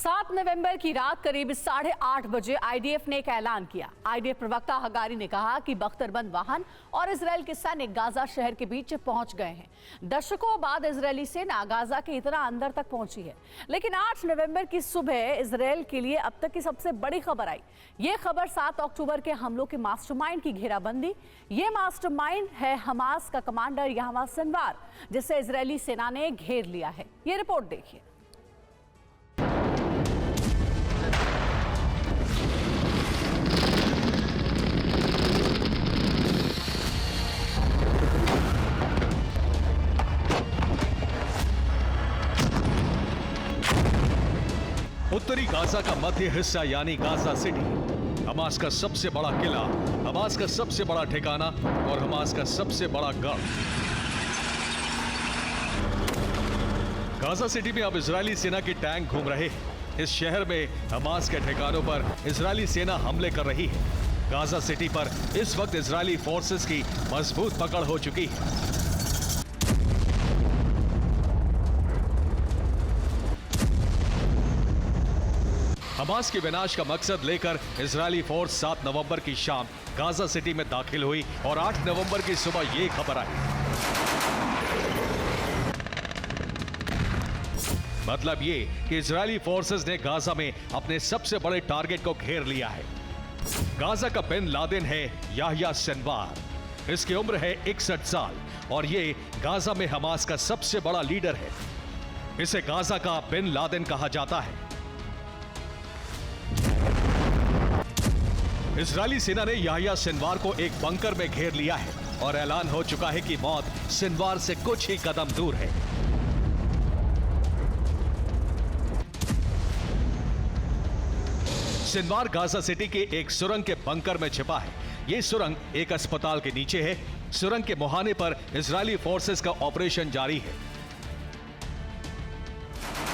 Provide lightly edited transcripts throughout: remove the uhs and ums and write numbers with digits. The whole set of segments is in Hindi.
7 नवंबर की रात करीब 8:30 बजे आईडीएफ ने एक ऐलान किया। आईडीएफ प्रवक्ता हगारी ने कहा कि बख्तरबंद वाहन और इजरायल के सैनिक गाजा शहर के बीच पहुंच गए हैं। दशकों बाद इजरायली सेना गाजा के इतना अंदर तक पहुंची है, लेकिन 8 नवंबर की सुबह इजरायल के लिए अब तक की सबसे बड़ी खबर आई। ये खबर 7 अक्टूबर के हमलों के मास्टरमाइंड की घेराबंदी। ये मास्टरमाइंड है हमास का कमांडर याह्या सिनवार, जिसे इजरायली सेना ने घेर लिया है। ये रिपोर्ट देखिए। उत्तरी गाजा का मध्य हिस्सा यानी गाजा सिटी हमास का सबसे बड़ा किला, हमास का सबसे बड़ा ठिकाना और हमास का सबसे बड़ा गढ़। गाजा सिटी में अब इजरायली सेना के टैंक घूम रहे हैं। इस शहर में हमास के ठिकानों पर इजरायली सेना हमले कर रही है। गाजा सिटी पर इस वक्त इजरायली फोर्सेस की मजबूत पकड़ हो चुकी है। हमास के विनाश का मकसद लेकर इजरायली फोर्स 7 नवंबर की शाम गाजा सिटी में दाखिल हुई और 8 नवंबर की सुबह ये खबर आई। मतलब ये कि इजरायली फोर्सेस ने गाजा में अपने सबसे बड़े टारगेट को घेर लिया है। गाजा का बिन लादेन है याह्या सिनवार। इसकी उम्र है 61 साल और ये गाजा में हमास का सबसे बड़ा लीडर है। इसे गाजा का बिन लादेन कहा जाता है। इजरायली सेना ने याह्या सिनवार को एक बंकर में घेर लिया है और ऐलान हो चुका है कि मौत सिनवार से कुछ ही कदम दूर है। सिनवार गाजा सिटी के एक सुरंग के बंकर में छिपा है। यह सुरंग एक अस्पताल के नीचे है। सुरंग के मुहाने पर इजरायली फोर्सेस का ऑपरेशन जारी है।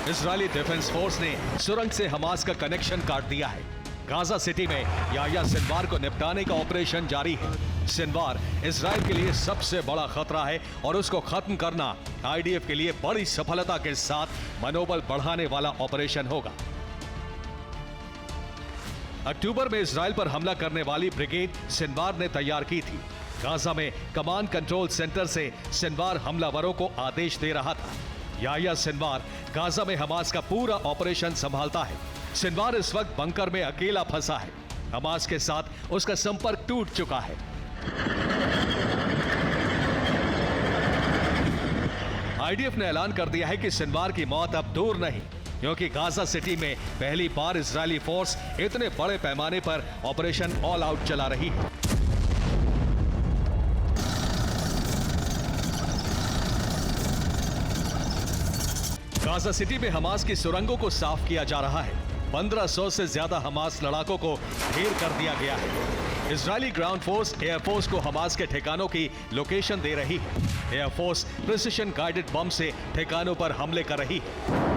इजरायली डिफेंस फोर्स ने सुरंग से हमास का कनेक्शन काट दिया है। गाजा सिटी में याह्या सिनवार को निपटाने का ऑपरेशन जारी है। सिनवार इजराइल के लिए सबसे बड़ा खतरा है और उसको खत्म करना आईडीएफ के लिए बड़ी सफलता के साथ मनोबल बढ़ाने वाला ऑपरेशन होगा। अक्टूबर में इजराइल पर हमला करने वाली ब्रिगेड सिनवार ने तैयार की थी। गाजा में कमांड कंट्रोल सेंटर से सिनवार हमलावरों को आदेश दे रहा था। याह्या सिनवार गाजा में हमास का पूरा ऑपरेशन संभालता है। सिनवार इस वक्त बंकर में अकेला फंसा है। हमास के साथ उसका संपर्क टूट चुका है। आईडीएफ ने ऐलान कर दिया है कि सिनवार की मौत अब दूर नहीं, क्योंकि गाजा सिटी में पहली बार इजरायली फोर्स इतने बड़े पैमाने पर ऑपरेशन ऑल आउट चला रही है। गाजा सिटी में हमास की सुरंगों को साफ किया जा रहा है। 1500 से ज्यादा हमास लड़ाकों को ढेर कर दिया गया है। इजरायली ग्राउंड फोर्स एयरफोर्स को हमास के ठिकानों की लोकेशन दे रही है। एयरफोर्स प्रिसिशन गाइडेड बम से ठिकानों पर हमले कर रही है।